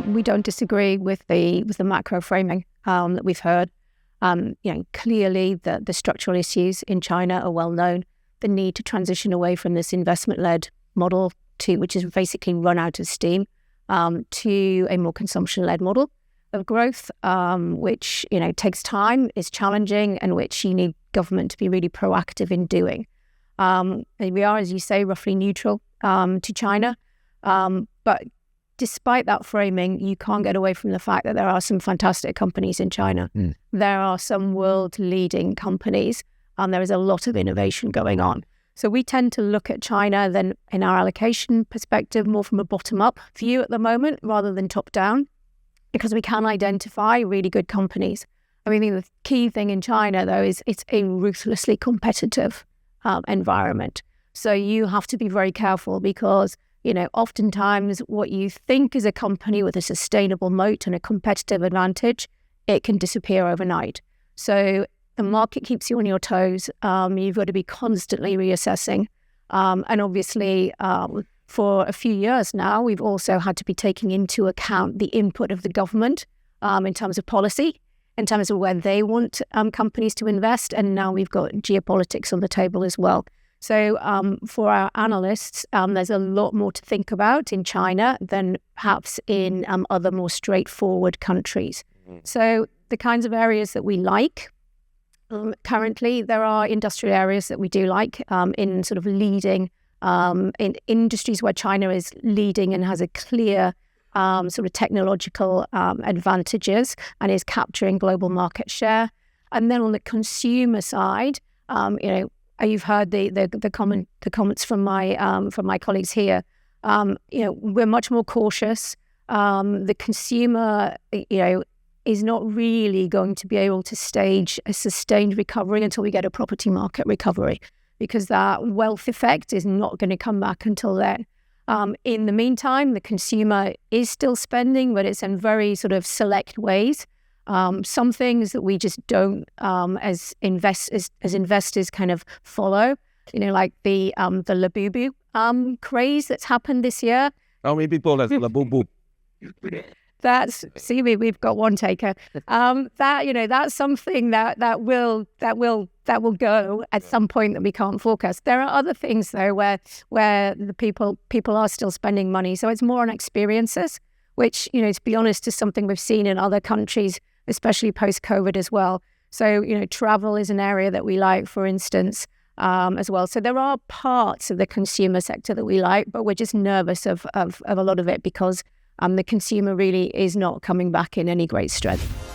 We don't disagree with the macro framing that we've heard. Clearly the structural issues in China are well known. The need to transition away from this investment-led model which is basically run out of steam, to a more consumption-led model of growth, which takes time, is challenging, and which you need government to be really proactive in doing. We are, as you say, roughly neutral to China, but despite that framing, you can't get away from the fact that there are some fantastic companies in China. There are some world-leading companies, and there is a lot of innovation going on. So we tend to look at China then in our allocation perspective more from a bottom-up view at the moment rather than top-down, because we can identify really good companies. I mean, the key thing in China, though, is it's a ruthlessly competitive environment. So you have to be very careful because oftentimes what you think is a company with a sustainable moat and a competitive advantage, it can disappear overnight. So the market keeps you on your toes. You've got to be constantly reassessing. And obviously, for a few years now, we've also had to be taking into account the input of the government in terms of policy, in terms of where they want companies to invest. And now we've got geopolitics on the table as well. So for our analysts, there's a lot more to think about in China than perhaps in other more straightforward countries. So the kinds of areas that we like, currently there are industrial areas that we do like in sort of leading, in industries where China is leading and has a clear sort of technological advantages and is capturing global market share. And then on the consumer side, you've heard the comments from my colleagues here. We're much more cautious. The consumer, is not really going to be able to stage a sustained recovery until we get a property market recovery, because that wealth effect is not going to come back until then. In the meantime, the consumer is still spending, but it's in very sort of select ways. Some things that we just don't, as investors, kind of follow. Like the Labubu craze that's happened this year. How many people have Labubu? We've got one taker. That's something that will go at some point that we can't forecast. There are other things though where the people are still spending money. So it's more on experiences, which to be honest is something we've seen in other countries, especially post-COVID as well. So travel is an area that we like, for instance, as well. So there are parts of the consumer sector that we like, but we're just nervous of a lot of it because the consumer really is not coming back in any great strength.